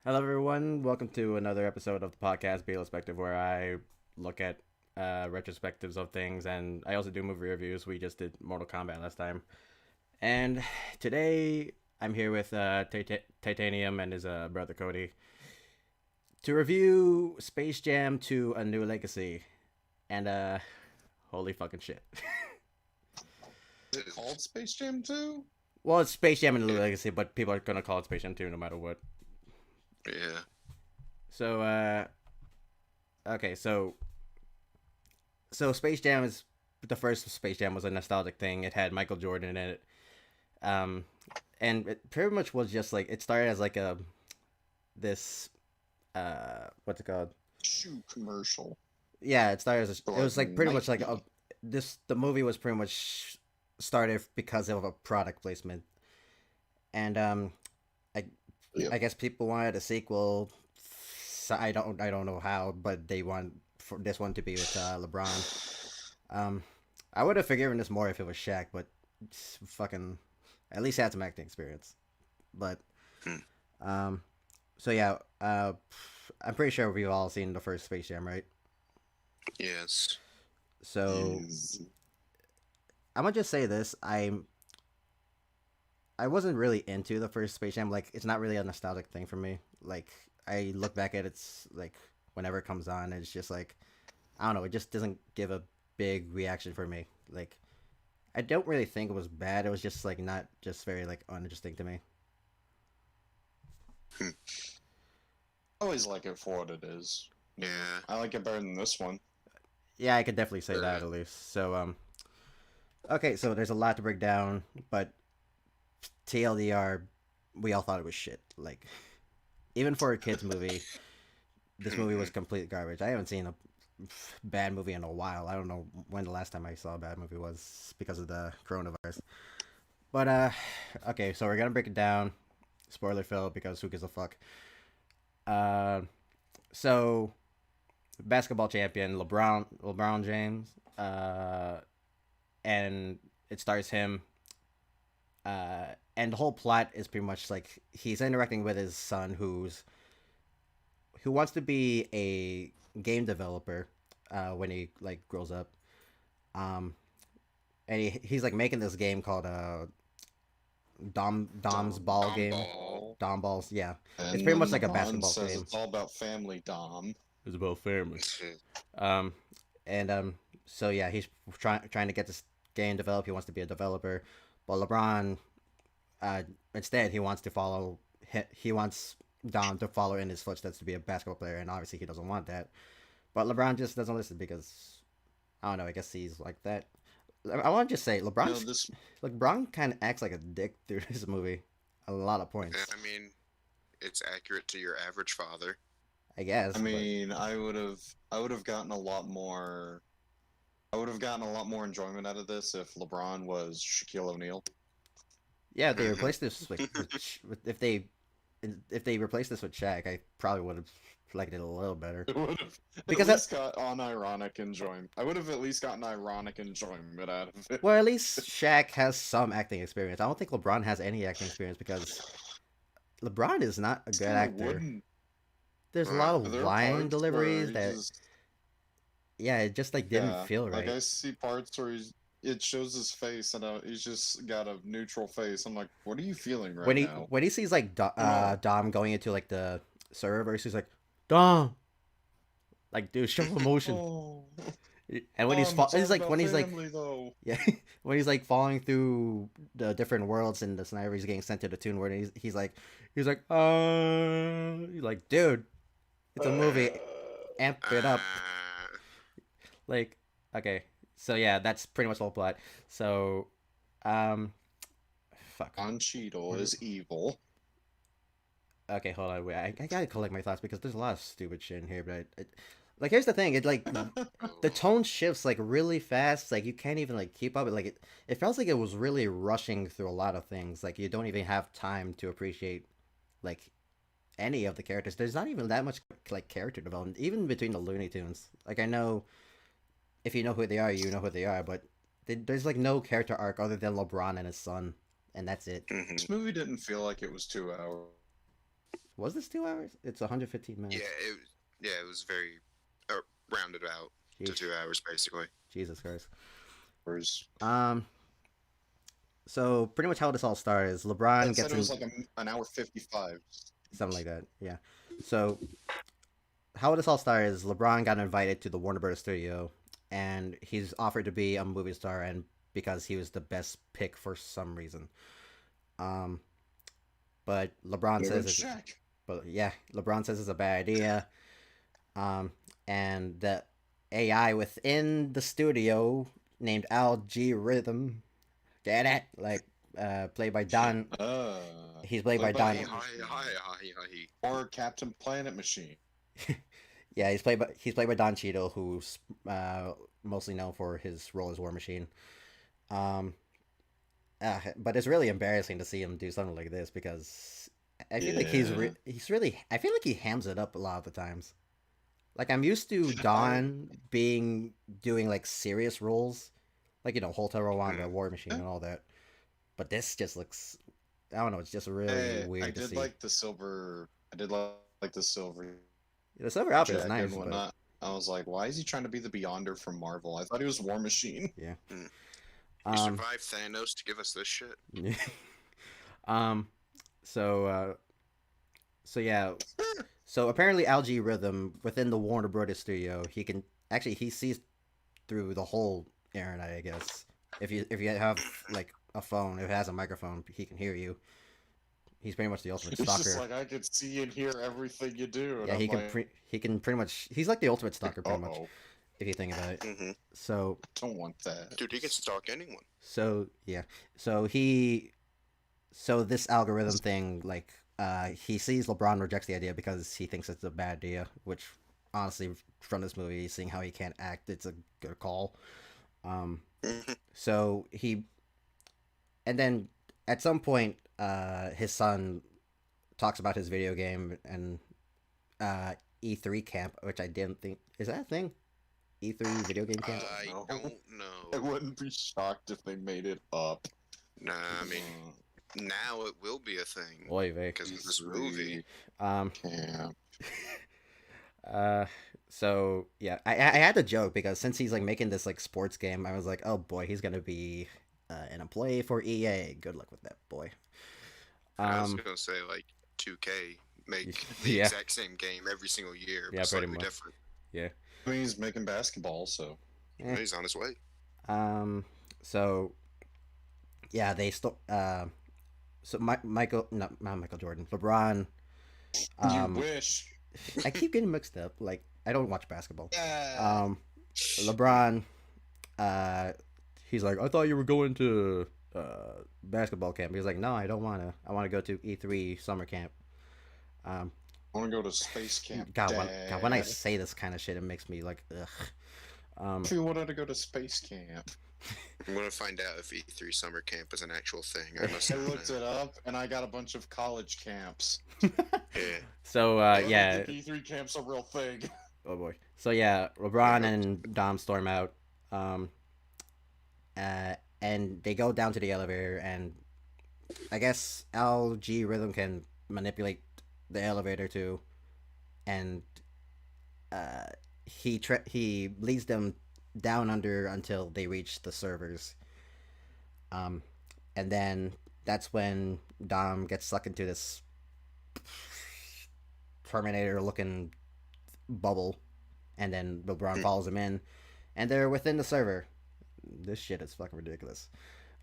Hello, everyone. Welcome to another episode of the podcast B-Lospective, where I look at retrospectives of things, and I also do movie reviews. We just did Mortal Kombat last time, and today I'm here with Titanium and his brother Cody to review Space Jam to A New Legacy, and holy fucking shit. Is it called Space Jam 2? Well, it's Space Jam and A New Yeah. Legacy, but people are gonna call it Space Jam 2 no matter what. Yeah. So, okay, so Space Jam is the first Space Jam was a nostalgic thing. It had Michael Jordan in it, um, and it pretty much was just like it started as like a this what's it called? Shoe commercial Yeah, it started as for it like was like pretty much like Nike. the movie was pretty much started because of a product placement, and I Yep. I guess people wanted a sequel. So I don't know how, but they want for this one to be with LeBron. Um, I would have forgiven this more if it was Shaq, but it's fucking at least had some acting experience. But Hmm. um, so yeah, I'm pretty sure we've all seen the first Space Jam, right? Yes. So Is I'm gonna just say this: I wasn't really into the first Space Jam. Like, it's not really a nostalgic thing for me. Like, I look back at it's like whenever it comes on, it's just like I don't know. It just doesn't give a big reaction for me. Like, I don't really think it was bad. It was just like not just very like uninteresting to me. Hmm. I always like it for what it is. Yeah. I like it better than this one. Yeah, I could definitely say that Alright. at least. So okay. So there's a lot to break down, but TLDR, we all thought it was shit. Like, even for a kids movie, this movie was Mhm. complete garbage. I haven't seen a bad movie in a while. I don't know when the last time I saw a bad movie was because of the coronavirus. But okay, so we're gonna break it down. Spoiler filled because who gives a fuck. Uh, so basketball champion LeBron James, and it stars him. And the whole plot is pretty much like he's interacting with his son, who wants to be a game developer when he like grows up. Um, and he's like making this game called Dom's Ball Dom game. Ball. Dom Balls, yeah. It's And pretty then much like a LeBron basketball says game. it's all about family, Dom. It's about family. Um, and so yeah, he's trying to get this game developed. He wants to be a developer, but LeBron, uh, instead he wants to follow. He wants Dom to follow in his footsteps to be a basketball player, and obviously he doesn't want that. But LeBron just doesn't listen because I don't know. I guess he's like that. I want to just say No, this. LeBron kind of acts like a dick through this movie, a lot of Yeah, points. I mean, it's accurate to your average father. I guess, I but mean, I would have gotten a lot more. I would have gotten a lot more enjoyment out of this if LeBron was Shaquille O'Neal. yeah, if they Mhm. replaced this like if they replaced this with Shaq, I probably would have liked it a little better It would have at because least got unironic enjoyment. I would have at least gotten ironic enjoyment out of it. well, at least Shaq has some acting experience. I don't think LeBron has any acting experience because LeBron is not a It's good kind of actor. wooden. There's a lot of There are line parts where deliveries he that just yeah, it just like didn't yeah, feel like right. I see parts where it shows his face and he's just got a neutral face. I'm like, what are you feeling right now? When he sees like No. Dom going into like the servers, he's like Dom, like dude, show emotion. Oh, And when it's he's all like about when he's like family though. yeah, when he's like falling through the different worlds and the sniper he's getting sent to the Toon World, and he's like, dude, it's a movie, amp it up. Uh, Like, okay, so yeah, that's pretty much the whole plot. So, um, fuck. Don Cheadle is evil. Okay, hold on, wait, I gotta collect my thoughts because there's a lot of stupid shit in here, but like here's the thing, it like the oh. tone shifts like really fast, like you can't even like keep up. It feels like it was really rushing through a lot of things. Like you don't even have time to appreciate like any of the characters. There's not even that much like character development, even between the Looney Tunes. Like I know if you know who they are, you know who they are, but there's like no character arc other than LeBron and his son, and that's it. Mhm. This movie didn't feel like it was 2 hours. Was this 2 hours? It's 115 minutes. It was very rounded out to Jeez. 2 hours basically. Jesus Christ. Whereas So pretty much how this all started is I LeBron said gets it was in, like an hour 55. something like that. Yeah. So how this all started is LeBron got invited to the Warner Brothers studio, and he's offered to be a movie star, and because he was the best pick for some reason. But LeBron says it's, LeBron says it's a bad idea. And the AI within the studio named Algorithm, get it? Like, played by Don. He's played by Don. Or Captain Planet Machine. Yeah, he's played by Don Cheadle, who's mostly known for his role as War Machine. But it's really embarrassing to see him do something like this because I feel like he's really, I feel like he hams it up a lot of the times. Like, I'm used to Don doing like serious roles, like, you know, Hotel Rwanda, War Machine, and all that. But this just looks, I don't know, it's just really weird to see. I did like the silver. The silver outfit is nice. But... I was like, why is he trying to be the Beyonder from Marvel? I thought he was War Machine. Yeah. He survived Thanos to give us this shit. So yeah. So apparently Algorithm within the Warner Brothers studio, he sees through the whole internet, I guess. If you have like a phone, if it has a microphone, he can hear you. He's pretty much the ultimate stalker. He's just like, I can see and hear everything you do. And yeah, he can pretty much, he's like the ultimate stalker pretty much, if you think about it. Mm-hmm. So I don't want that. Dude, he can stalk anyone. So yeah. So this algorithm thing, like, he sees LeBron rejects the idea because he thinks it's a bad idea, which honestly, from this movie, seeing how he can't act, it's a good call. So and then at some point, his son talks about his video game and E3 camp, which I didn't think, is that a thing? E3 video game camp? I don't know. I wouldn't be shocked if they made it up. Nah, I mean, now it will be a thing. Oy vey. Because of this movie. So yeah, I had to joke because since he's like making this like sports game, I was like, oh boy, he's gonna be an employee for EA. Good luck with that, boy. I was gonna say like 2K make the exact same game every single year, but slightly pretty much different. Yeah. I mean, he's making basketball, so he's on his way. So yeah, they still so not Michael Jordan, LeBron. You wish. I keep getting mixed up. Like, I don't watch basketball. LeBron, he's like, I thought you were going to basketball camp. He's like, no, I don't want to. I want to go to E3 summer camp. I want to go to space camp. God, when I say this kind of shit, it makes me like, ugh. If you wanted to go to space camp. I'm gonna find out if E3 summer camp is an actual thing. I looked it up, and I got a bunch of college camps. Yeah. So yeah, E3 camp's a real thing. Oh boy. So yeah, LeBron and Dom storm out, and they go down to the elevator, and I guess Algorithm can manipulate the elevator too, and he leads them down under until they reach the servers. And then that's when Dom gets sucked into this Terminator looking bubble, and then LeBron follows him in, and they're within the server. This shit is fucking ridiculous.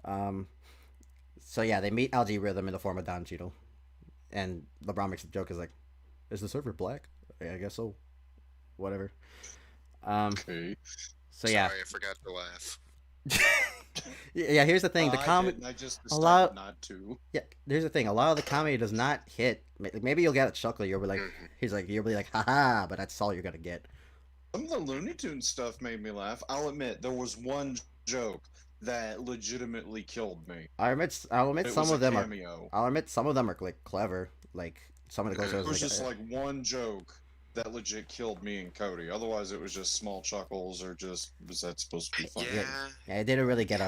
So yeah, they meet Algorithm in the form of Don Cheadle, and LeBron makes a joke, is like, is the server black? I guess so. Whatever. Okay. So yeah. Sorry, I forgot to laugh. Yeah, here's the thing. The comedy. I just decided not to. Yeah, here's the thing. A lot of the comedy does not hit. Maybe you'll get a chuckle. You'll be like, you'll be like, haha, but that's all you're gonna get. Some of the Looney Tunes stuff made me laugh. I'll admit there was one joke that legitimately killed me. I'll admit some of them cameo. I'll admit some of them are like clever. Like some of the It was just like one joke that legit killed me and Cody. Otherwise, it was just small chuckles or just, was that supposed to be funny? Yeah. Yeah, it didn't really get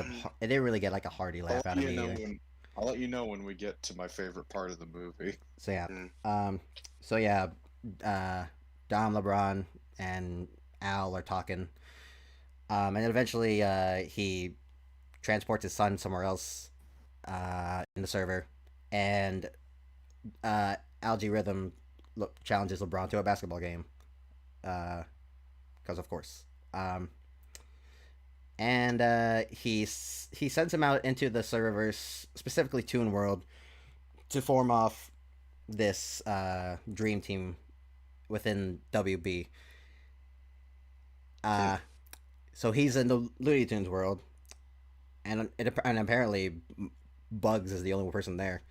like a hearty laugh out of me either. I'll let you know when we get to my favorite part of the movie. So yeah, so yeah, Dom, LeBron, and Al are talking, and then eventually he transports his son somewhere else in the server, and Algae Rhythm challenges LeBron to a basketball game, because of course. And he sends him out into the serververse, specifically Toon World, to form off this dream team within WB. So he's in the Looney Tunes world, and apparently Bugs is the only person there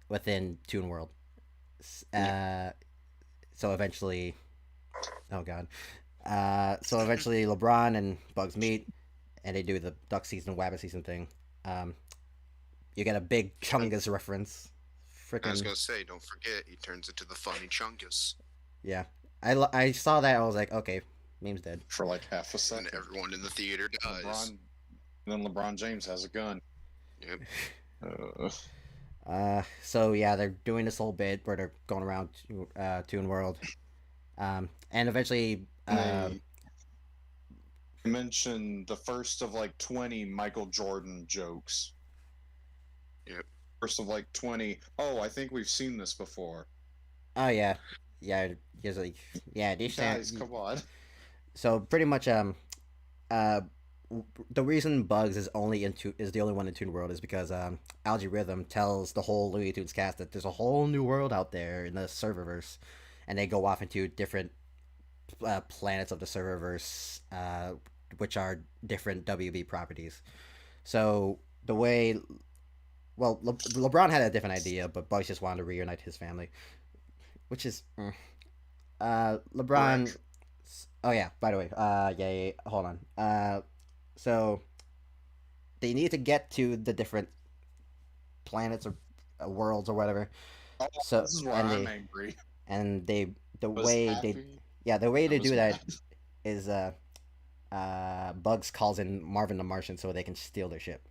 within Toon World. So eventually, oh god. So eventually LeBron and Bugs meet, and they do the duck season, wabbit season thing. You get a big Chungus reference. I was gonna say, don't forget, he turns into the funny Chungus. Yeah, I saw that. I was like, okay, meme's dead. For like half a second. And everyone in the theater dies. Then LeBron James has a gun. Yep. So yeah, they're doing this whole bit where they're going around Toon World, and eventually. Mention the first of like 20 Michael Jordan jokes. Yep. First of like 20. Oh, I think we've seen this before. Oh yeah, just like these guys, come on. So pretty much, the reason Bugs is the only one in Toon World is because Algae Rhythm tells the whole Looney Tunes cast that there's a whole new world out there in the serververse, and they go off into different planets of the serververse, which are different WB properties. So the way, LeBron had a different idea, but Bugs just wanted to reunite his family, which is, LeBron. Oh yeah, by the way, hold on. So they need to get to the different planets or worlds or whatever. Oh, so this is why I'm angry. And the way they do that is Bugs calls in Marvin the Martian so they can steal their ship.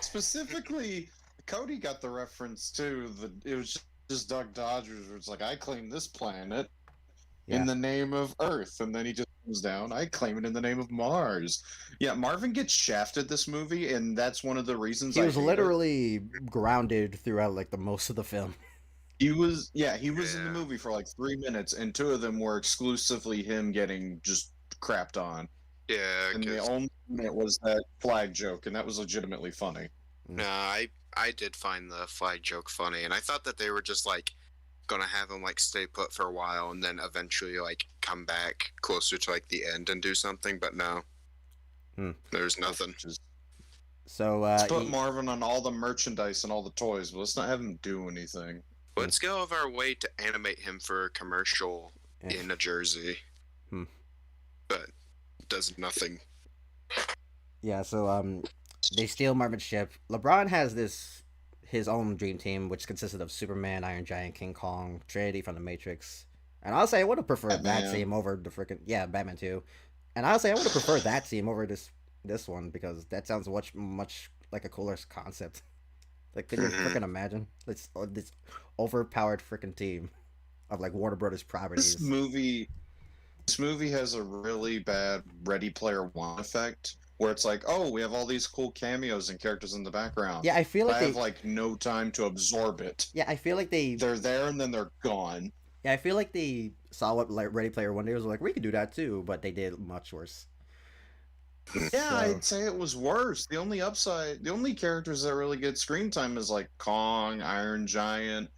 Specifically, Cody got the reference too. It was just Doug Dodgers, where it's like, I claim this planet in the name of Earth, and then he just comes down, I claim it in the name of Mars. Yeah, Marvin gets shafted this movie, and that's one of the reasons he was literally grounded throughout like the most of the film. He was in the movie for like 3 minutes, and 2 of them were exclusively him getting just crapped on. Yeah, and the only minute was that flag joke, and that was legitimately funny. No, I did find the flag joke funny, and I thought that they were just like gonna have him like stay put for a while and then eventually like come back closer to like the end and do something, but no. There's nothing. So let's put Marvin on all the merchandise and all the toys, but let's not have him do anything. Let's go of our way to animate him for a commercial in a jersey. But does nothing. Yeah, so they steal Marvin's ship. LeBron has his own dream team, which consisted of Superman, Iron Giant, King Kong, Trinity from the Matrix. And I'll say I would have preferred that team over the freaking Batman too. And I'll say I would have preferred that team over this one, because that sounds much like a cooler concept. Like, could you freaking imagine this overpowered freaking team of like Warner Brothers properties? This movie has a really bad Ready Player One effect, where it's like, oh, we have all these cool cameos and characters in the background. Yeah, I feel like I have like no time to absorb it. Yeah, I feel like they're there and then they're gone. Yeah, I feel like they saw what like Ready Player One did, was like, we could do that too, but they did much worse. Yeah, I'd say it was worse. The only characters that really get screen time is like Kong, Iron Giant,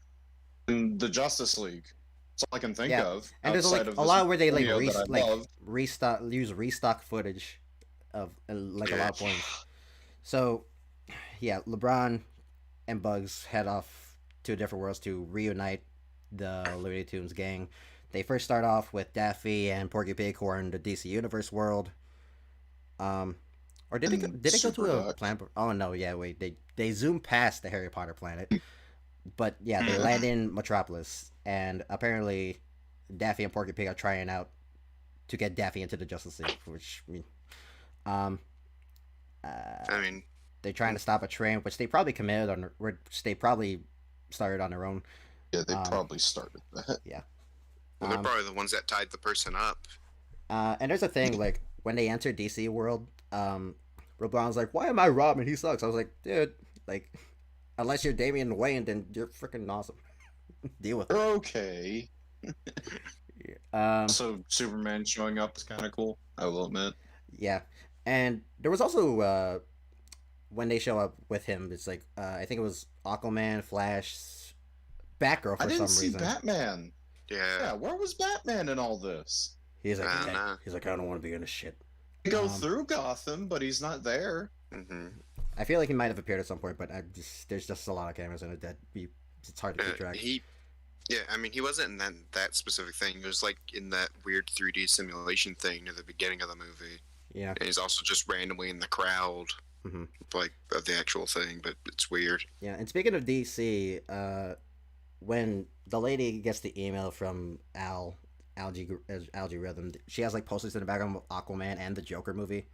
and the Justice League. That's all I can think of. And there's like a lot where they like use restock footage of like a lot of points. So yeah, LeBron and Bugs head off to different worlds to reunite the Looney Tunes gang. They first start off with Daffy and Porky Pig, who are in the DC Universe world. Or did it go to a planet? Oh no, yeah, wait. They zoom past the Harry Potter planet, but yeah, they land in Metropolis, and apparently Daffy and Porky Pig are trying out to get Daffy into the Justice League, which I mean, they're trying to stop a train, which they probably committed on, which they probably started on their own. Yeah, they probably started that. Yeah. Well, they're probably the ones that tied the person up. And there's a thing, like, when they enter DC World, LeBron's like, why am I Robin? He sucks. I was like, dude, like, unless you're Damian Wayne, then you're freaking awesome. Deal with it. Okay. So Superman showing up is kind of cool, I will admit. Yeah. And there was also, when they show up with him, it's like, I think it was Aquaman, Flash, Batgirl for some reason. I didn't see Batman. Yeah. Where was Batman in all this? He's like, I don't want to be in this shit. They go through Gotham, but he's not there. Mm-hmm. I feel like he might have appeared at some point, but there's just a lot of cameos in it that it's hard to keep track. He wasn't in that specific thing. It was like in that weird 3D simulation thing near the beginning of the movie. Yeah. And he's also just randomly in the crowd, like, of the actual thing, but it's weird. Yeah, and speaking of DC, when the lady gets the email from Algae Rhythm, she has like posters in the background of Aquaman and the Joker movie,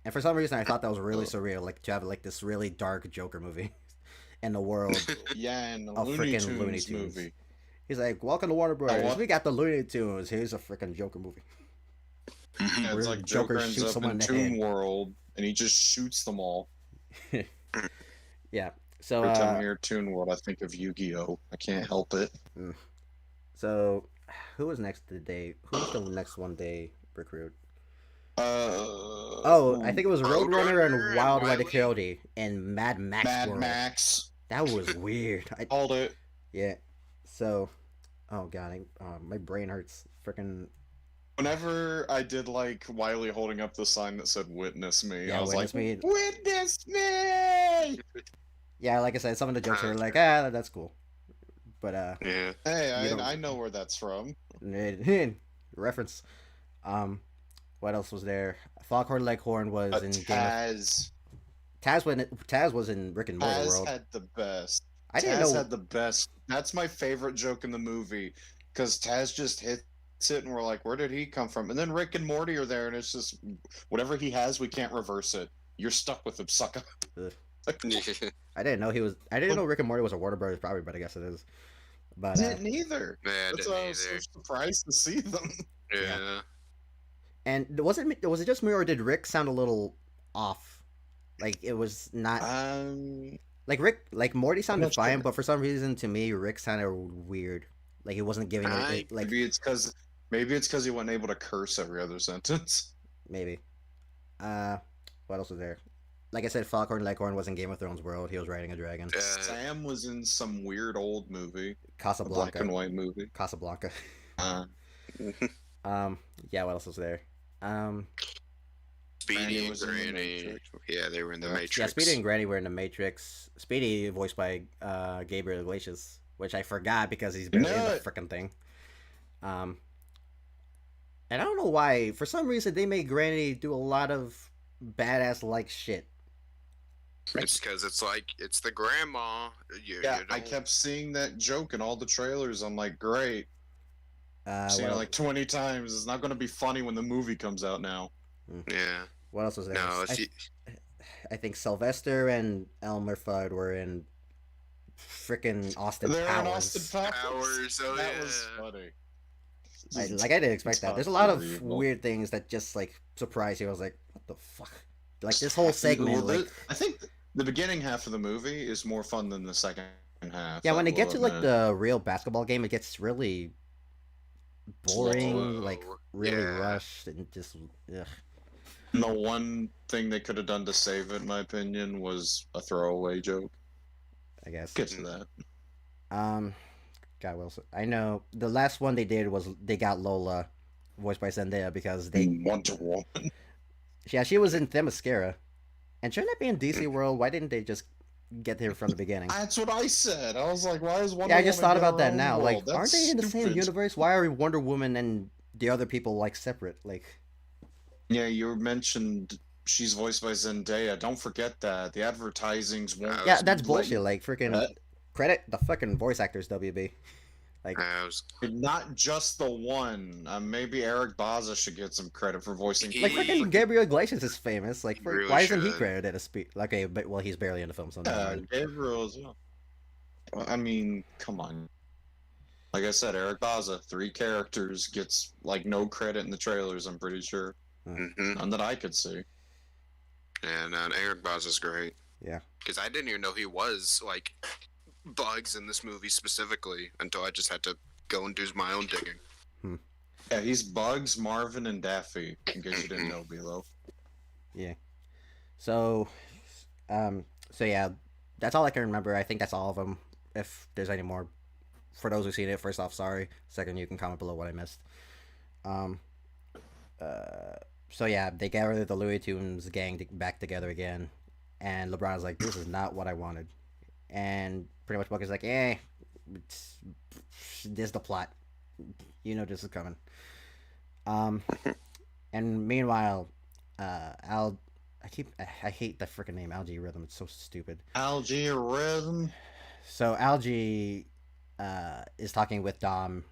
and for some reason I thought that was really surreal, like to have like this really dark Joker movie in the world. Yeah, in the of Looney freaking Looney Tunes Tunes movie. He's like, welcome to Warner Bros. We got the Looney Tunes. Here's a freaking Joker movie. Yeah, it's like Joker ends shoots up someone in in the Toon head. World, and he just shoots them all. Yeah. So Every time I hear Toon World, I think of Yu-Gi-Oh! I can't help it. So, who was next today? Who was the next one they recruit? I think it was Roadrunner and Wild Ride Coyote and Mad Max Mad World. Max. That was weird. I Called it. Yeah. So, oh god, my brain hurts. Freaking. Whenever I did like Wiley holding up the sign that said "Witness me," Yeah, I was Witness like, Me. "Witness me!" Yeah, like I said, some of the jokes are like, that's cool, but Yeah. Hey, I know where that's from. reference. What else was there? Foghorn Leghorn was in Taz. Taz was in Rick and Morty Taz World. had the best. I didn't Taz know. had the best. That's my favorite joke in the movie because Taz just hits it, and we're like, "Where did he come from?" And then Rick and Morty are there, and it's just whatever he has, we can't reverse it. You're stuck with him, sucker. I didn't know he was. I didn't know Rick and Morty was a Warner Brothers property, but I guess it is. But didn't either. Yeah, That's didn't why I was so either. surprised to see them. Yeah. and was it just me or did Rick sound a little off? Like it was not like Morty sounded not fine, sure. but for some reason to me Rick sounded weird. Like he wasn't giving it like maybe it's because he wasn't able to curse every other sentence. maybe. What else was there? Like I said, Foghorn Leghorn was in Game of Thrones World. He was riding a dragon. Sam was in some weird old movie, a black Casablanca. and white movie. Casablanca. Uh, Yeah. What else was there? Speedy Granny and was in the Granny. Matrix. Yeah, they were in the Matrix. Yeah, Speedy and Granny were in the Matrix. Speedy voiced by Gabriel Iglesias, which I forgot because he's barely in the freaking thing. And I don't know why. For some reason, they made Granny do a lot of badass like shit. It's because it's the grandma. yeah, I kept seeing that joke in all the trailers. I'm like, great. Seen it like 20 times. It's not going to be funny when the movie comes out now. Yeah. What else was there? No, I think Sylvester and Elmer Fudd were in freaking Austin They're Powers. in Austin Powers. Oh, that yeah. was funny. I didn't expect that. There's a lot of weird things that just like surprise you. I was like, what the fuck? Like this whole segment. Well, Like, I think the beginning half of the movie is more fun than the second half. yeah, when I they get will to like admit. the real basketball game, it gets really boring, Slow. like really Yeah. rushed, and just ugh. And the one thing they could have done to save it, in my opinion, was a throwaway joke. I guess. Get to that. God Wilson. I know the last one they did was they got Lola, voiced by Zendaya, because they Wonder Woman. yeah, she was in Themyscira, and shouldn't that be in DC World? Why didn't they just get there from the beginning? That's what I said. I was like, why is Wonder Yeah, I Woman just thought get about her that own now. world? Like, That's aren't they in the same stupid. universe? Why are Wonder Woman and the other people like separate? Like, Yeah, you mentioned she's voiced by Zendaya. Don't forget that. The advertising's won't. yeah, that's bullshit. Like, freaking What? credit the fucking voice actors, WB. Like, Not just the one. Maybe Eric Baza should get some credit for voicing. like freaking Gabriel Iglesias is famous. Like, Really why isn't he should. credited as okay, but well, he's barely in the film, so never mind. Gabriel's. I mean, come on. Like I said, Eric Baza, 3 characters, gets like no credit in the trailers. I'm pretty sure. None that I could see. And Eric Baza's great. Yeah. Because I didn't even know he was like Bugs in this movie specifically until I just had to go and do my own digging. Yeah, he's Bugs, Marvin, and Daffy. In case you didn't know, Below. Yeah. So yeah, that's all I can remember. I think that's all of them. If there's any more, for those who've seen it, first off, sorry. Second, you can comment below what I missed. So yeah, they gathered the Looney Tunes gang back together again, and LeBron's like, "This is not what I wanted," and pretty much Buck is like, this is the plot. You know this is coming. And meanwhile, I hate the freaking name Algae Rhythm. It's so stupid. Algae Rhythm. So Algae is talking with Dom,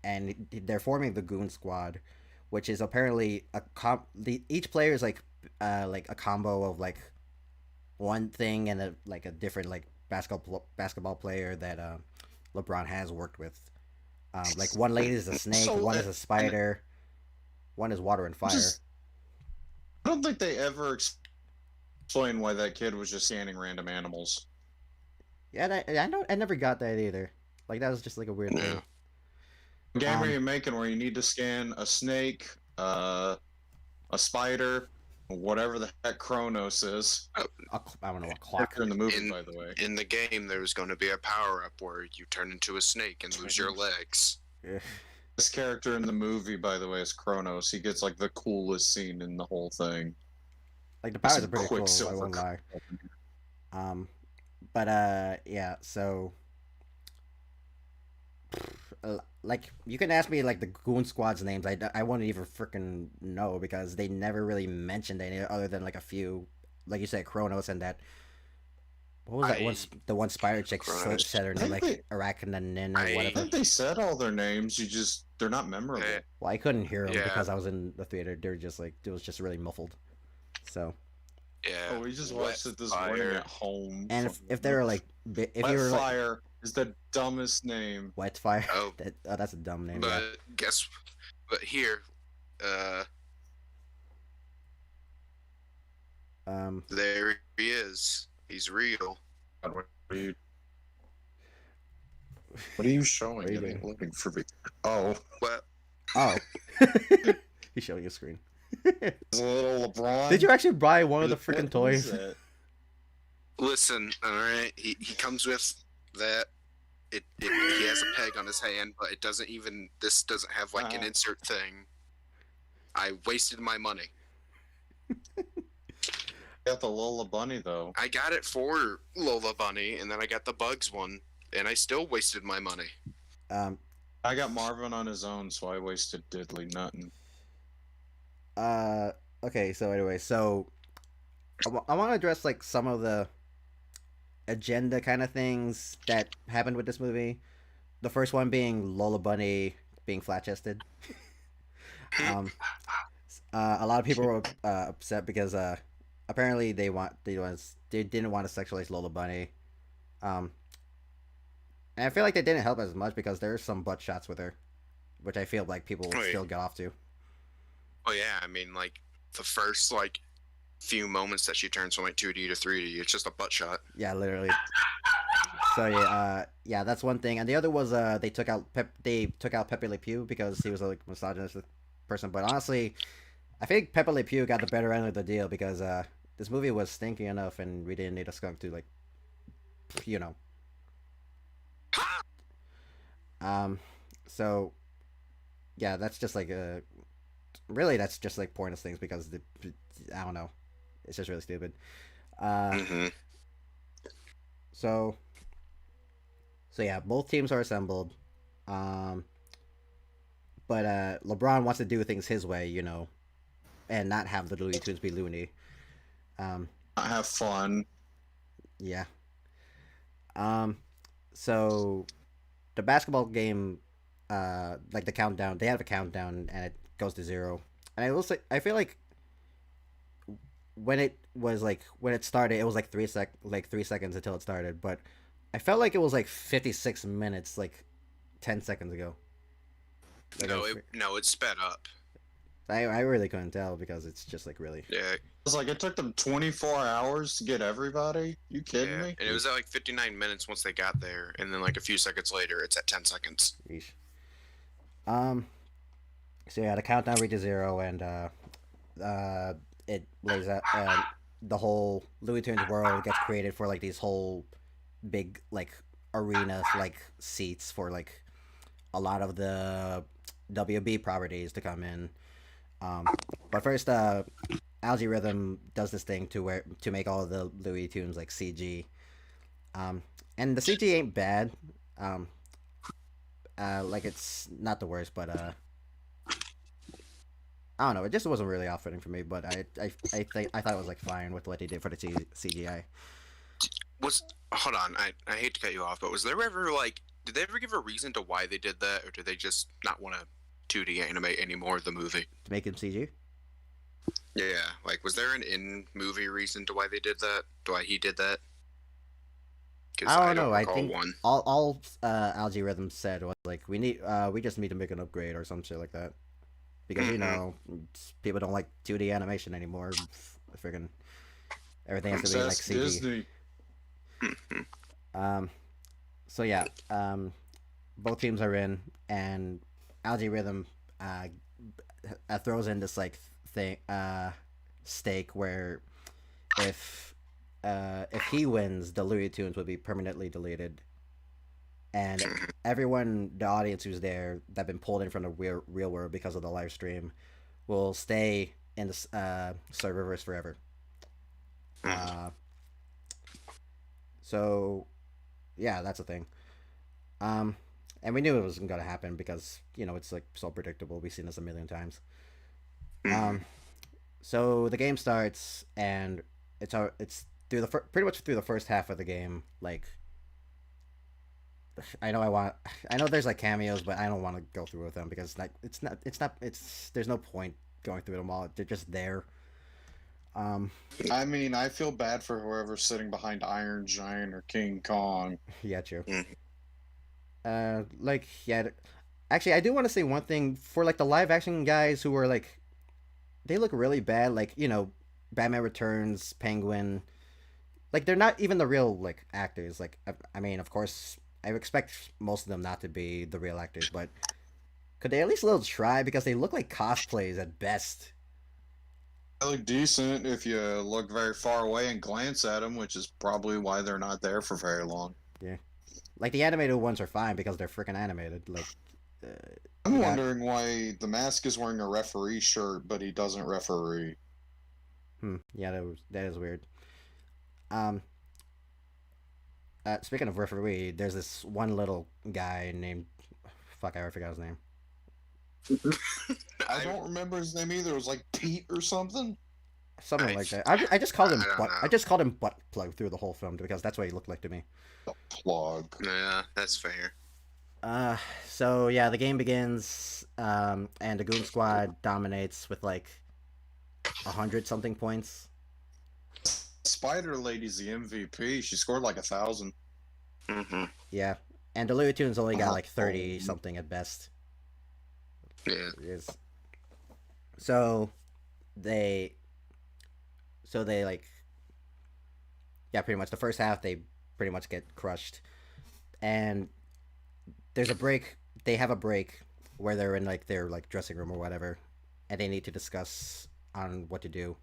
and they're forming the Goon Squad, which is apparently each player is like a combo of like one thing and a different like basketball player that LeBron has worked with. Like one lady is a snake, one is a spider, one is water and fire. I don't think they ever explain why that kid was just scanning random animals. Yeah, I never got that either. Like that was just like a weird thing. What game are you making where you need to scan a snake, a spider, whatever the heck Kronos is? I don't know, a clock. In the movie, by the way. In the game, there's going to be a power-up where you turn into a snake and lose your legs. Yeah. This character in the movie, by the way, is Kronos. He gets like the coolest scene in the whole thing. Like the powers are pretty cool, I won't lie. Yeah, so like you can ask me like the Goon Squad's names. I wouldn't even freaking know because they never really mentioned any other than like a few, like you said, Kronos and that. What was that one? The one spider chick said her name like Arachnanin or whatever. I think they said all their names. They're not memorable. Well, I couldn't hear them because I was in the theater. They're just like it was just really muffled. So. Yeah. Oh, we just watched it this morning at home. And if they were like, if you were Fire is the dumbest name. Wet Fire. Oh, that's a dumb name. But but here, there he is. He's real. What are you showing? What are you doing? Looking for me. Oh. What? Oh. He's showing you a screen. It's a little LeBron. Did you actually buy one of the freaking toys? Listen, all right. He comes with that. He has a peg on his hand, but it doesn't even. This doesn't have like an insert thing. I wasted my money. Got the Lola Bunny though. I got it for Lola Bunny, and then I got the Bugs one, and I still wasted my money. I got Marvin on his own, so I wasted diddly nothing. Okay, so anyway, I want to address like some of the agenda kind of things that happened with this movie. The first one being Lola Bunny being flat-chested. A lot of people were upset because apparently they didn't want to sexualize Lola Bunny. And I feel like they didn't help as much because there's some butt shots with her, which I feel like people will still get off to. Oh yeah, I mean like the first like few moments that she turns from like 2D to 3D, it's just a butt shot. Yeah, literally. So yeah, that's one thing. And the other was they took out Pepe Le Pew because he was a like, misogynistic person. But honestly, I think Pepe Le Pew got the better end of the deal because this movie was stinky enough, and we didn't need a skunk to like, you know. So yeah, that's just like really that's just like pointless things because I don't know, it's just really stupid. So yeah, both teams are assembled, but LeBron wants to do things his way, you know, and not have the Looney Tunes be loony. Have fun. Yeah. So the basketball game, like the countdown, they have a countdown and it goes to 0. And I will say, I feel like when it started, it was like 3 seconds until it started, but I felt like it was like 56 minutes, like 10 seconds ago. Like No, it sped up. I really couldn't tell because it's just like really. Yeah. It's like it took them 24 hours to get everybody. You kidding me? And it was at like 59 minutes once they got there, and then like a few seconds later, it's at 10 seconds. Yeesh. So yeah, the countdown reaches 0, and it lays out. The whole Looney Tunes world gets created for like these whole big like arenas, like seats for like a lot of the WB properties to come in. But first, Algae Rhythm does this thing to make all of the Looney Tunes like CG. And the CG ain't bad. Like it's not the worst, but I don't know. It just wasn't really off-putting for me, but I thought it was like fine with what they did for the CGI. Hold on, I hate to cut you off, but was there ever like, did they ever give a reason to why they did that, or did they just not want to 2D animate anymore of the movie to make him CG? Yeah, like was there an in-movie reason to why they did that? Why he did that? I don't know. I think all Algae Rhythm said was like we just need to make an upgrade or some shit like that, because you know people don't like 2D animation anymore. Freaking everything has to be like CG. Disney. So yeah, both teams are in, and Algae Rhythm throws in this like thing stake where if he wins, the Looney Tunes would be permanently deleted, and everyone, the audience who's there that been pulled in from the real world because of the live stream, will stay in the serververse forever. So yeah, that's a thing. And we knew it wasn't gonna happen because it's like so predictable. We've seen this a million times. So the game starts, and it's through pretty much through the first half of the game. Like, I know there's like cameos, but I don't want to go through with them because like there's no point going through them all. They're just there. I mean, I feel bad for whoever's sitting behind Iron Giant or King Kong. Yeah, true. Actually, I do want to say one thing for like the live action guys who are like, they look really bad. Like, Batman Returns, Penguin. Like, they're not even the real like actors. Like, I mean, of course, I expect most of them not to be the real actors, but could they at least a little try, because they look like cosplays at best. They look decent if you look very far away and glance at them, which is probably why they're not there for very long. Yeah. Like, the animated ones are fine because they're freaking animated. Like, I'm wondering why the Mask is wearing a referee shirt, but he doesn't referee. Yeah, that is weird. Speaking of referee, there's this one little guy named... Fuck, I forgot his name. I don't remember his name either. It was like Pete or something. Something like that. I just called him butt plug through the whole film because that's what he looked like to me. The plug. Yeah, that's fair. So yeah, the game begins, and the Goon Squad dominates with like 100-something points. Spider Lady's the MVP. She scored like 1,000. Yeah, and the Looney Tunes only got like 30-something at best. Yeah. So they like, yeah, pretty much the first half they pretty much get crushed, and there's a break. They have a break where they're in like their like dressing room or whatever, and they need to discuss on what to do.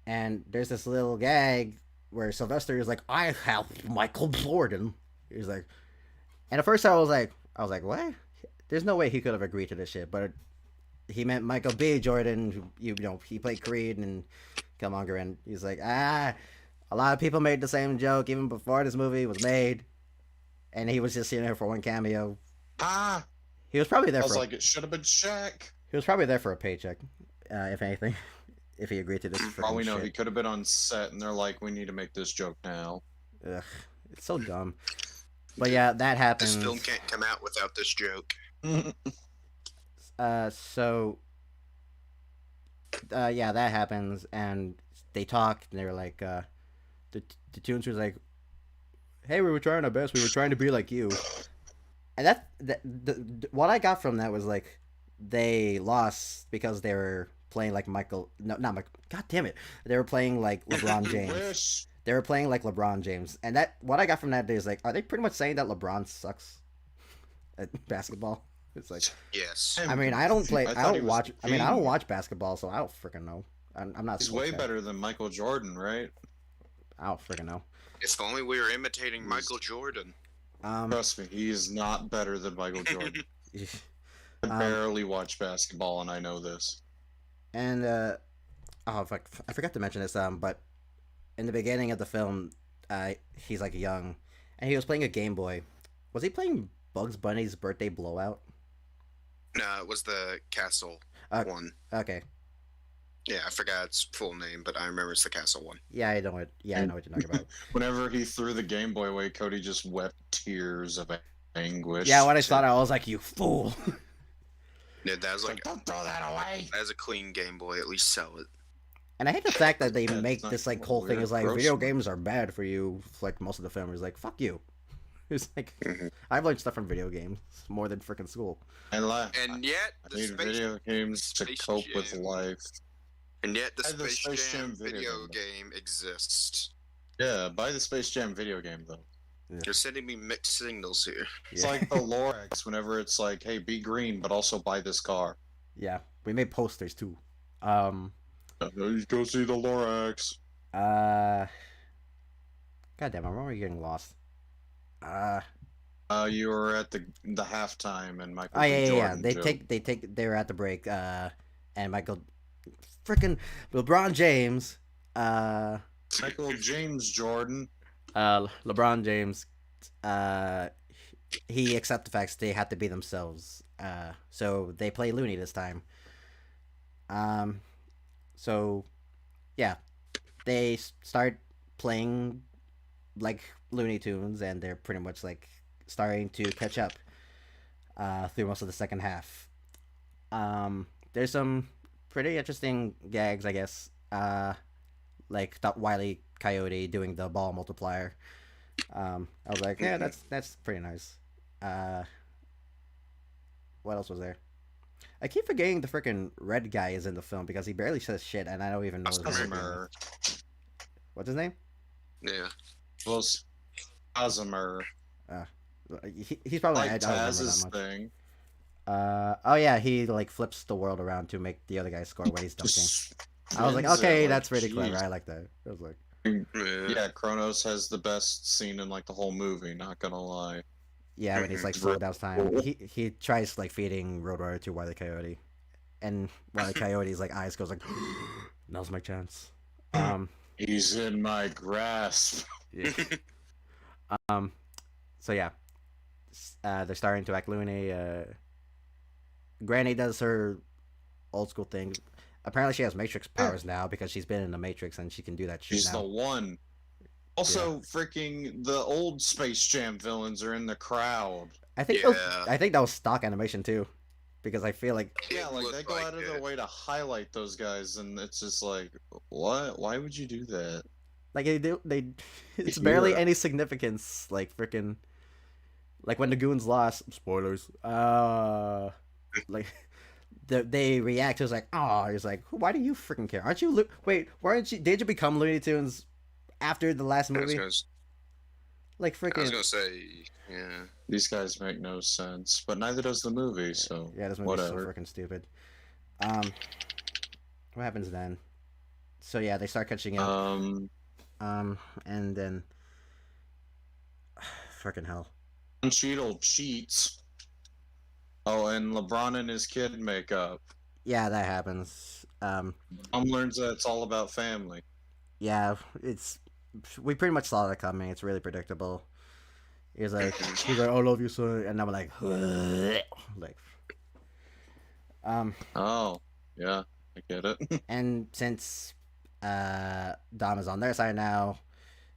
And there's this little gag where Sylvester is like, "I have Michael Jordan." He's like, and at first I was like, what? There's no way he could have agreed to this shit, but he meant Michael B. Jordan, who, he played Creed and Killmonger, and he's like, a lot of people made the same joke even before this movie was made, and he was just here for one cameo. He was probably there like, it should have been Shaq. He was probably there for a paycheck, if anything, if he agreed to this. All we know, he could have been on set, and they're like, we need to make this joke now. Ugh, it's so dumb. But yeah, that happens. This film can't come out without this joke. Yeah, that happens, and they talk, and they're like, the Toons was like, "Hey, we were trying our best. We were trying to be like you." And what I got from that was like, they lost because they were playing like Michael. No, not Michael. God damn it! They were playing like LeBron James. They were playing like LeBron James, and what I got from that is like, are they pretty much saying that LeBron sucks at basketball? It's like, yes. I mean, I don't watch basketball, so I don't freaking know. I'm not. He's way better than Michael Jordan, right? I don't freaking know. If only we were imitating Michael Jordan. Trust me, he is not better than Michael Jordan. I barely watch basketball, and I know this. And I forgot to mention this. But in the beginning of the film, he's like young, and he was playing a Game Boy. Was he playing Bugs Bunny's Birthday Blowout? No, it was the castle one. Okay. Yeah, I forgot its full name, but I remember it's the castle one. Yeah, I know what you're talking about. Whenever he threw the Game Boy away, Cody just wept tears of anguish. Yeah, when I saw that, I was like, "You fool!" Yeah, that was like, don't throw that away. As a clean Game Boy, at least sell it. And I hate the fact that they make this like whole thing weird, is like gross. video games are bad for you. Like most of the film is like, "Fuck you." It's like I've learned stuff from video games more than freaking school. And yet, I need video games to cope with life. And yet, the Buy Space Jam video game exists. Yeah, buy the Space Jam video game though. Yeah. You're sending me mixed signals here. It's like the Lorax. Whenever it's like, "Hey, be green, but also buy this car." Yeah, we made posters too. You go see the Lorax. God damn, I remember getting lost. You were at the halftime, and Michael. Oh yeah. Jordan They were at the break. And Michael, freaking LeBron James. Michael James Jordan. LeBron James. He accepted the facts they had to be themselves. So they play Looney this time. So, yeah, they start playing like Looney Tunes, and they're pretty much like starting to catch up through most of the second half. There's some pretty interesting gags, I guess. Like Wile E. Coyote doing the ball multiplier. I was like, yeah, that's pretty nice. What else was there? I keep forgetting the freaking red guy is in the film because he barely says shit, and I don't even know his name. What's his name? Yeah. Well, Cosmer. He's probably Like I don't remember Taz's that much. thing. Oh yeah, he like flips the world around to make the other guy score when he's dunking. I was like, okay, that's really clever. I like that. I was like, yeah, Kronos has the best scene in like the whole movie. Not gonna lie. yeah, when he's like slowing down time, he tries like feeding Roadrunner to Wile E. Coyote, and Wile E. Coyote's like eyes goes like, now's my chance. He's in my grasp. Yeah. So yeah, they're starting to act loony. Granny does her old school thing. Apparently, she has Matrix powers now because she's been in the Matrix and she can do that shit She's now. the one. Also, freaking the old Space Jam villains are in the crowd. I think that was stock animation too, because I feel like Yeah, like they go out of their way to highlight those guys, and it's just like, what? Why would you do that? like they it's barely any significance. Like freaking, like when the goons lost. Spoilers. Like. They react. It was like, oh, he's like, why do you freaking care? Aren't you? Wait, weren't you? Did you become Looney Tunes after the last movie? Like freaking. I was gonna say, yeah. These guys make no sense, but neither does the movie. So yeah, this movie's so freaking stupid. What happens then? So yeah, they start catching up. And then, freaking hell. Cheadle cheats. Oh, and LeBron and his kid make up. Yeah, that happens. Mom learns that it's all about family. Yeah, we pretty much saw that coming. It's really predictable. He's like, I love you, son, and I'm like, like, Oh, yeah, I get it. and since Dom is on their side now,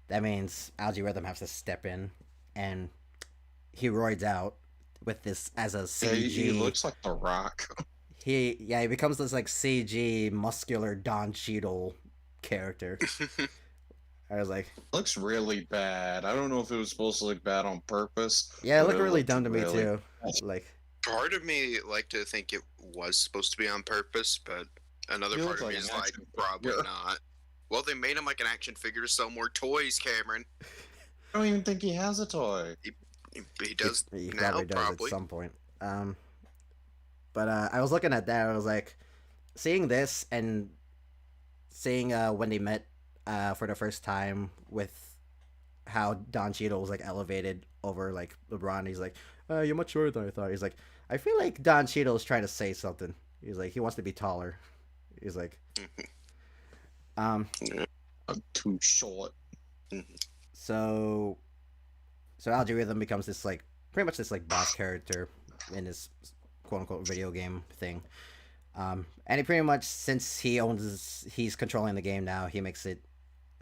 that means Algorithm has to step in, and he roids out with this as a CG. He looks like The Rock. He becomes this like CG muscular Don Cheadle character. I was like, Looks really bad. I don't know if it was supposed to look bad on purpose. yeah, it but looked really dumb to me really too. bad. Like, Part of me like to think it was supposed to be on purpose, but another He part looks of me like is an like, action probably figure. not. Well, they made him like an action figure to sell more toys, Cameron. I don't even think he has a toy. He does he now, probably does probably. at some point. But I was looking at that. I was like, seeing this and seeing when they met for the first time with how Don Cheadle was like elevated over like LeBron. He's like, you're much shorter than I thought. He's like, I feel like Don Cheadle is trying to say something. He's like, he wants to be taller. He's like, I'm too short. so Algorithm becomes this like pretty much this like boss character in this quote unquote video game thing. And he pretty much, since he's controlling the game now, he makes it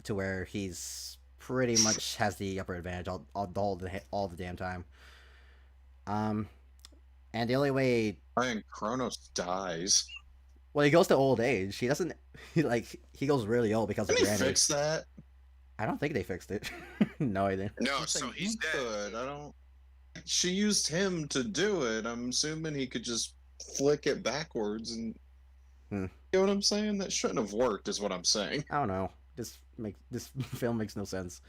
to where he's pretty much has the upper advantage all the damn time. And the only way, And Kronos dies. well, he goes to old age. He doesn't he goes really old because of Can he Granny. fix that? I don't think they fixed it. No idea. No, I'm so saying he's he dead. could. I don't. She used him to do it. I'm assuming he could just flick it backwards and. Hmm. You know what I'm saying? That shouldn't have worked. Is what I'm saying. I don't know. This film makes no sense.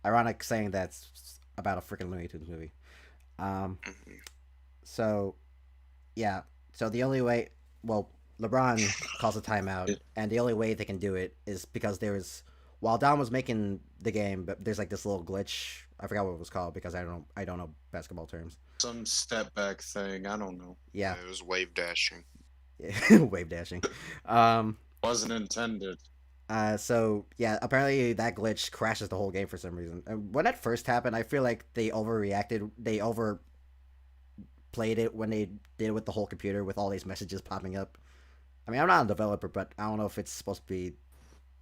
Ironic saying that's about a freaking Looney Tunes movie. So, yeah. So the only way, well, LeBron calls a timeout, and the only way they can do it is because while Dom was making the game, but there's like this little glitch. I forgot what it was called because I don't know basketball terms. Some step back thing. I don't know. Yeah, It was wave dashing. wave dashing. Wasn't intended. So yeah, apparently that glitch crashes the whole game for some reason. And when that first happened, I feel like they overreacted. They overplayed it when they did it with the whole computer with all these messages popping up. I mean, I'm not a developer, but I don't know if it's supposed to be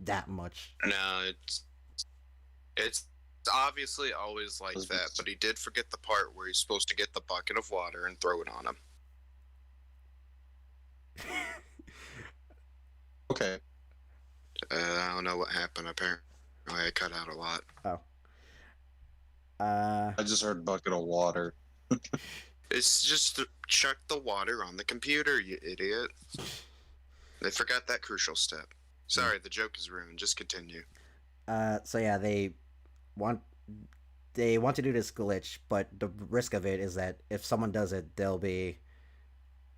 that much. No, it's obviously always like that, but he did forget the part where he's supposed to get the bucket of water and throw it on him. Okay. I don't know what happened. Apparently, I cut out a lot. I just heard bucket of water. It's just to chuck the water on the computer, you idiot. They forgot that crucial step. Sorry, the joke is ruined. Just continue. So yeah, they want to do this glitch, but the risk of it is that if someone does it, they'll be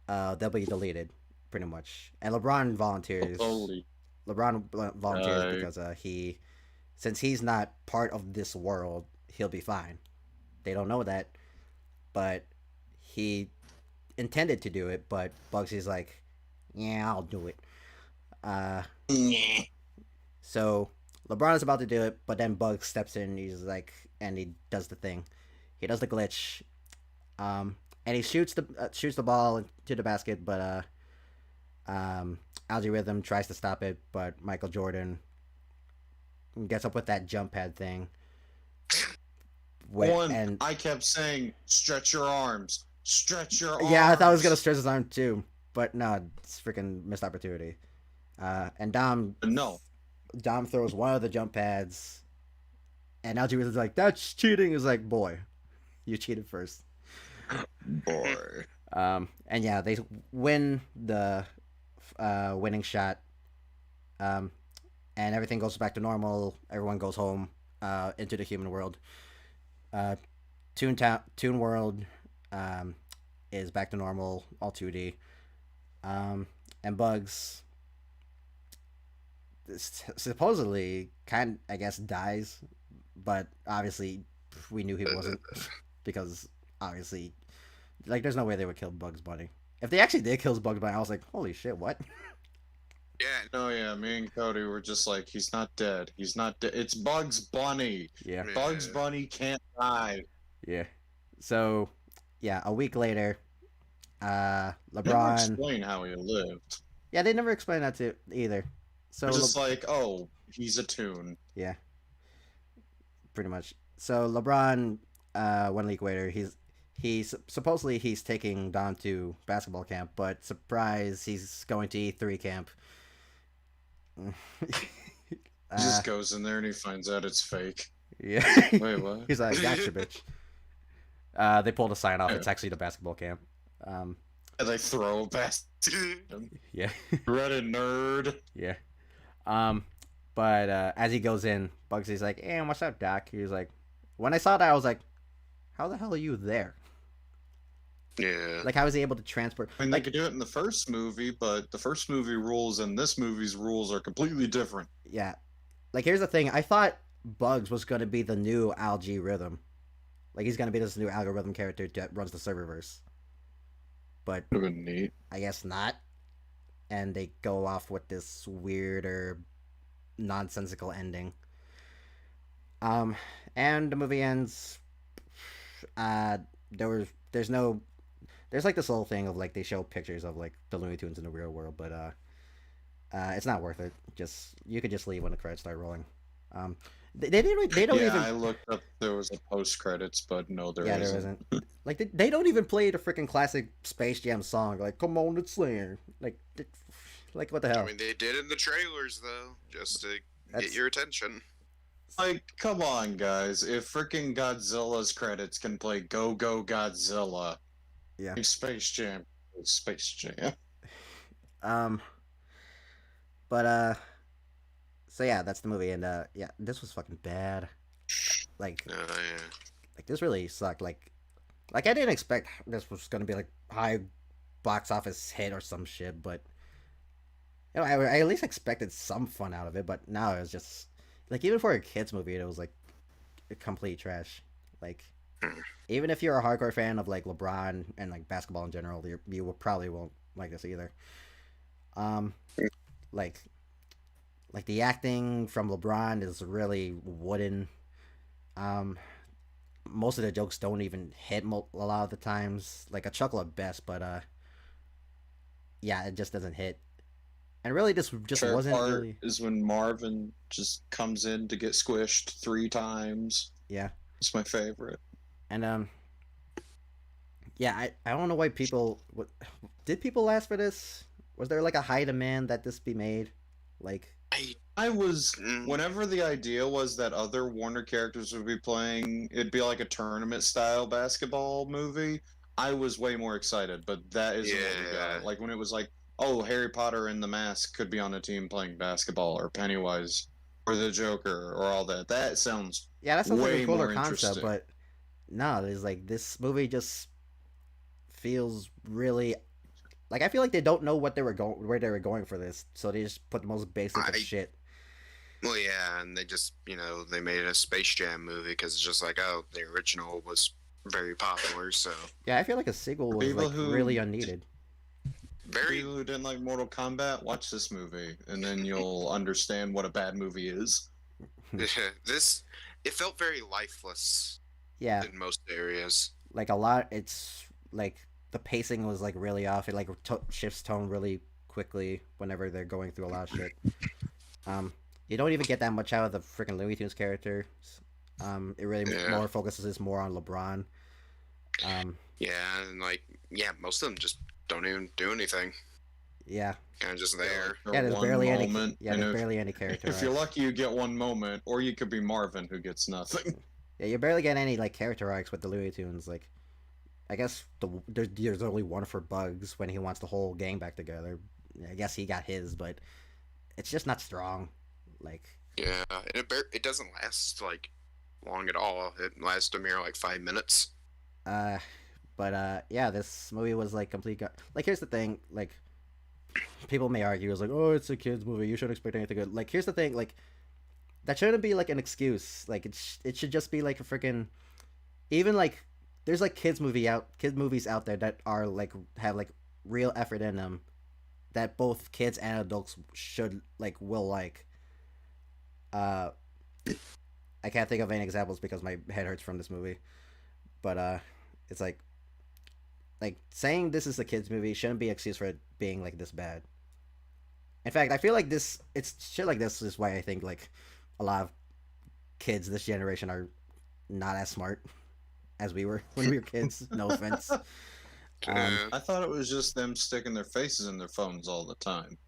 deleted, pretty much. And LeBron volunteers. Holy. LeBron volunteers because since he's not part of this world, he'll be fine. They don't know that, but he intended to do it. But Bugsy's like, yeah, I'll do it. So LeBron is about to do it, but then Bugs steps in. He's like, and he does the thing. He does the glitch, and he shoots the ball into the basket, but Algorithm tries to stop it, but Michael Jordan gets up with that jump pad thing. I kept saying, stretch your arms. Stretch your arms. Yeah, I thought I was going to stretch his arm too, but no, it's freaking missed opportunity. And Dom throws one of the jump pads, and Algorithm is like, that's cheating. He's like, boy, you cheated first. Boy. And yeah, they win the winning shot, and everything goes back to normal. Everyone goes home into the human world. Toon World is back to normal, all 2D. And Bugs supposedly I guess dies, but obviously we knew he wasn't because obviously there's no way they would kill Bugs Bunny. If they actually did kill Bugs Bunny, I was like, holy shit, what? Yeah. No, yeah, me and Cody were just like, he's not dead. He's not dead. It's Bugs Bunny. Yeah. Bugs Bunny can't die. Yeah. So, yeah, a week later, Never LeBron. explain how he lived. Yeah, they never explained that to either. So Just like, oh, he's a toon. yeah, pretty much. So LeBron, 1 week later, he's supposedly he's taking Dom to basketball camp, but surprise, he's going to E3 camp. He just goes in there and he finds out it's fake. Yeah. Wait, what? He's like, gotcha, bitch. They pulled a sign off. Yeah. It's actually the basketball camp. And they throw past Yeah. Reddit nerd. Yeah. But as he goes in, Bugsy's like, "Hey, what's up, Doc?" He's like, when I saw that, I was like, "How the hell are you there? Yeah. Like, how is he able to transport?" I mean, Like, they could do it in the first movie, but the first movie rules and this movie's rules are completely different. yeah. Like, here's the thing. I thought Bugs was gonna be the new Algae Rhythm. Like, he's gonna be this new algorithm character that runs the serververse. But Would have been neat. I guess not. And they go off with this weirder, nonsensical ending. And the movie ends. There's like this whole thing of like they show pictures of like the Looney Tunes in the real world, but it's not worth it. Just you could just leave when the credits start rolling. They don't even. I looked up. There was a post credits, but no, there isn't. Like they don't even play the freaking classic Space Jam song. Like, come on, it's there. Like what the hell? I mean, they did in the trailers though, just to get your attention. Like, come on, guys! If freaking Godzilla's credits can play "Go Go Godzilla," Yeah. Space Jam, Space Jam. But so yeah, that's the movie, and yeah, this was fucking bad. Like Yeah. like this really sucked. Like I didn't expect this was gonna be like high box office hit or some shit, but you know, I at least expected some fun out of it. But now it was just like even for a kids movie, it was like complete trash. Like even if you're a hardcore fan of like LeBron and like basketball in general, you will probably won't like this either. Like the acting from LeBron is really wooden. Most of the jokes don't even hit a lot of the times. Like a chuckle at best, but yeah, it just doesn't hit. And really, this just Fair wasn't part really. is when Marvin just comes in to get squished 3 times. Yeah, It's my favorite. and yeah, I don't know why people. Did people ask for this? Was there like a high demand that this be made? Like, I was whenever the idea was that other Warner characters would be playing, it'd be like a tournament style basketball movie. I was way more excited, but that isn't what we got. Like when it was like, oh, Harry Potter and the Mask could be on a team playing basketball, or Pennywise, or the Joker, or all that. That sounds yeah, that sounds like way a cooler more concept, interesting. but no, it's like this movie just feels really like I feel like they don't know what they were going where they were going for this, so they just put the most basic of shit. Well, yeah, and they just, they made a Space Jam movie because it's just like, oh, the original was very popular, so. Yeah, I feel like a sequel was People like who- really unneeded. Very. People who didn't like Mortal Kombat, watch this movie, and then you'll understand what a bad movie is. It felt very lifeless Yeah, in most areas. like a lot. It's like the pacing was like really off. It like shifts tone really quickly whenever they're going through a lot of shit. You don't even get that much out of the freaking Looney Tunes characters. It really more focuses more on LeBron. Yeah, and most of them just don't even do anything. Yeah. Kind of just there. Yeah, there's One barely moment, any. Yeah, and there's if, barely any character. if you're lucky, you get one moment, or you could be Marvin who gets nothing. Yeah, you barely get any like character arcs with the Looney Tunes. Like, I guess there's only one for Bugs when he wants the whole gang back together. I guess he got his, but it's just not strong. Like, Yeah, and it doesn't last like long at all. It lasts a mere like 5 minutes. but yeah, this movie was like complete. Like, here's the thing. Like, people may argue it's like, oh, it's a kids movie. You shouldn't expect anything good. Like, here's the thing. Like, that shouldn't be like an excuse. Like, it should just be like a freaking. Even like, there's like kids movies out there that are like have like real effort in them, that both kids and adults will like. I can't think of any examples because my head hurts from this movie, but it's like saying this is a kids movie shouldn't be an excuse for it being like this bad. In fact, I feel like it's shit like this is why I think like a lot of kids this generation are not as smart as we were when we were kids. No offense. I thought it was just them sticking their faces in their phones all the time.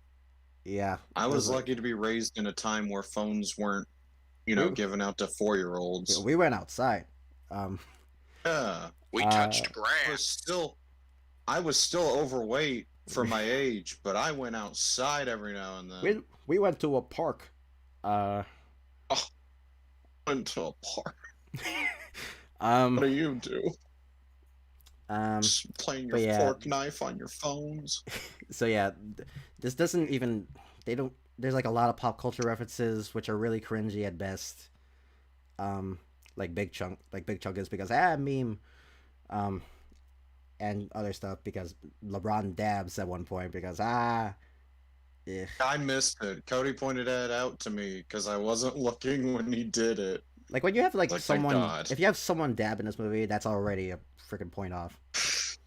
Yeah. I was lucky to be raised in a time where phones weren't, given out to 4-year-olds. We went outside. Yeah. We touched I grass. was still overweight for my age, but I went outside every now and then. We went to a park. Went to a park. What do you do? Just playing your yeah. fork knife on your phones. So yeah, this doesn't even. They don't. There's like a lot of pop culture references which are really cringy at best. Like Big Chunk is because meme. And other stuff because LeBron dabs at one point because I missed it. Cody pointed that out to me because I wasn't looking when he did it. Like when you have like someone, God. if you have someone dab in this movie, that's already a freaking point off.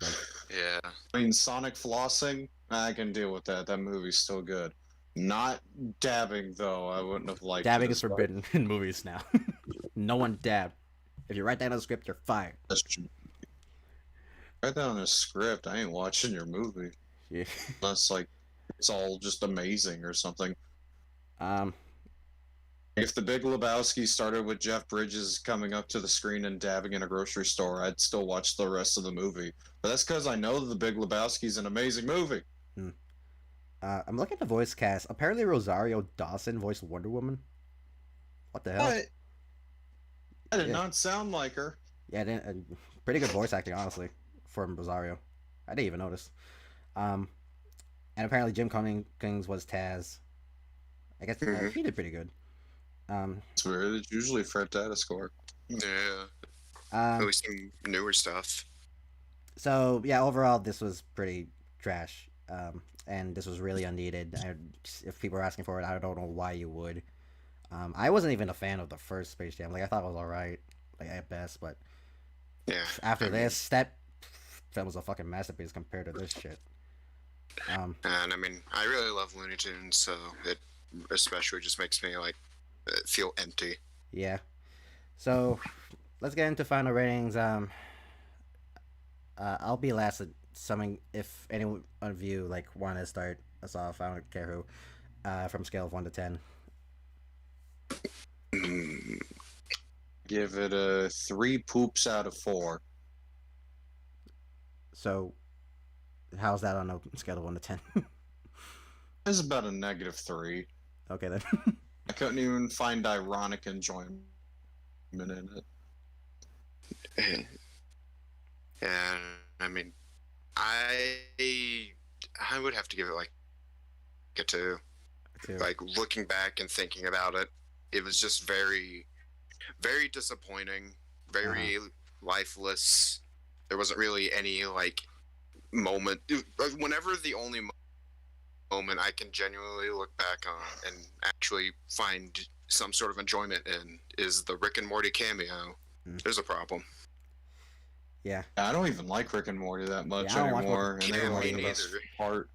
Like, Yeah. I mean, Sonic flossing, I can deal with that. That movie's still good. Not dabbing though. I wouldn't have liked. Dabbing is forbidden in movies now. No one dab. If you write that on a script, you're fired. That's true. Write that on a script. I ain't watching your movie. Yeah. Unless like it's all just amazing or something. If The Big Lebowski started with Jeff Bridges coming up to the screen and dabbing in a grocery store, I'd still watch the rest of the movie. But that's because I know The Big Lebowski's an amazing movie. I'm looking at the voice cast. Apparently Rosario Dawson voiced Wonder Woman. What the hell? What? That did not sound like her. Yeah, pretty good voice acting, honestly, from Rosario. I didn't even notice. And apparently Jim Cummings was Taz. I guess he did pretty good. It's weird. It's usually Fred Tatascore. Yeah. At least some newer stuff. So yeah, overall this was pretty trash. And this was really unneeded. If people are asking for it, I don't know why you would. I wasn't even a fan of the first Space Jam. Like I thought it was alright, like at best, but yeah. After this, that film was a fucking masterpiece compared to this shit. And I mean, I really love Looney Tunes, so it especially just makes me like feel empty. Yeah. So let's get into final ratings. I'll be last at summing. If any of you like want to start us off, I don't care who. From scale of 1 to 10. Give it a 3 poops out of 4. So, how's that on a scale of 1 to 10? It's about a -3. Okay then. I couldn't even find ironic enjoyment in it. And I mean, I would have to give it like a 2. Like looking back and thinking about it, it was just very, very disappointing, very lifeless. There wasn't really any like moment. Whenever the only moment I can genuinely look back on and actually find some sort of enjoyment in is the Rick and Morty cameo. There's a problem. Yeah. I don't even like Rick and Morty that much I don't anymore. watch And they were like the me best neither. part.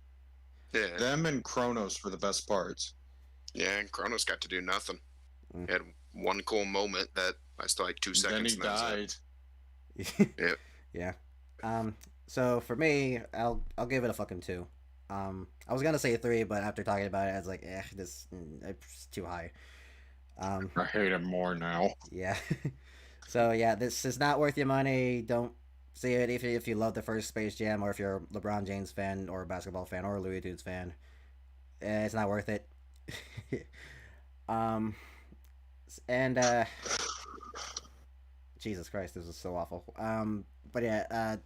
Yeah. Them and Kronos were the best parts. Yeah, and Kronos got to do nothing. He had one cool moment that lasted like 2 seconds. Then he died. Yep. Yeah. So for me, I'll give it a fucking 2. I was gonna say 3, but after talking about it, I was like, it's too high. I hate it more now. Yeah. So yeah, this is not worth your money. Don't see it if you love the first Space Jam, or if you're a LeBron James fan, or a basketball fan, or a Looney Tunes fan. It's not worth it. And Jesus Christ, this is so awful. But yeah,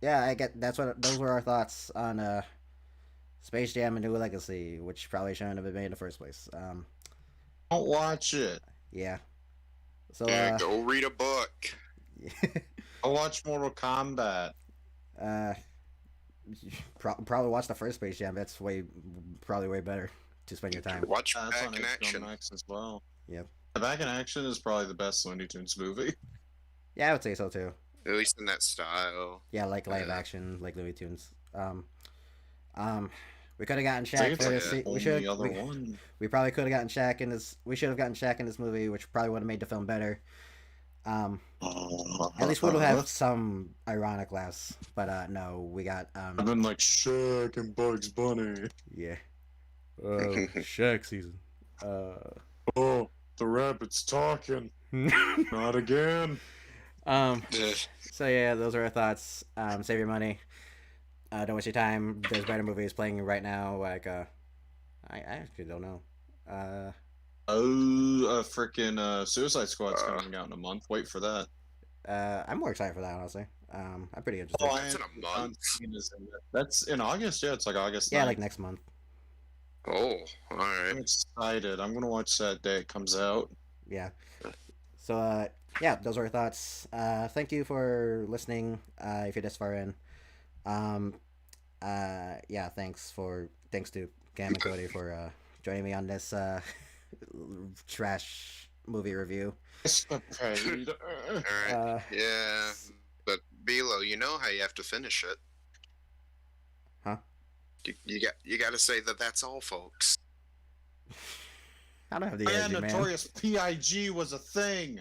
I get those were our thoughts on Space Jam: A New Legacy, which probably shouldn't have been made in the first place. Don't watch it. Yeah. So Yeah, go read a book. I'll watch Mortal Kombat. Probably watch the first Space Jam. That's probably way better to spend your time. Watch That's Back on in HBO Action. Max as well. Yep. Back in Action is probably the best Looney Tunes movie. Yeah, I would say so too. At least in that style. Yeah, like live Yeah. action, like Looney Tunes. We could have gotten Shaq It's for like this. the only other one. We probably could have gotten Shaq in this. We should have gotten Shaq in this movie, which probably would have made the film better. At least we'll have some ironic laughs. But no, we got I've been like Shaq and Bugs Bunny. yeah. Shaq season. Oh, the rabbit's talking. Not again. So yeah, those are our thoughts. Save your money. Don't waste your time. There's better movies playing right now. Like I actually don't know. Freaking Suicide Squad's coming out in a month. Wait for that. I'm more excited for that, honestly. I'm pretty interested. Oh, That's in a month. That's in August. Yeah, it's like August. Yeah, 9th. like next month. Oh, all I'm right. excited. I'm gonna watch that day it comes out. Yeah. So yeah, those are our thoughts. Thank you for listening. If you're this far in. Yeah, thanks to Cam and Cody for joining me on this trash movie review. All right. Yeah, but Bilo, you know how you have to finish it. Huh? You got to say that that's all, folks. I don't have the Man, energy, man. Notorious P.I.G. was a thing.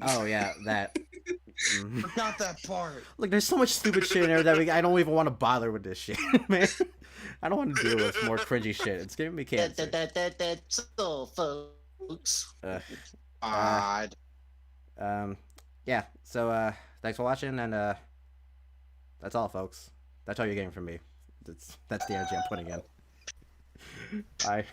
Oh yeah, that. Forgot that part. Look, there's so much stupid shit in there that I don't even want to bother with this shit, man. I don't want to deal with more cringy shit. It's giving me cancer. That's all, folks. Yeah. So thanks for watching, and that's all, folks. That's all you're getting from me. That's the energy I'm putting in. Bye.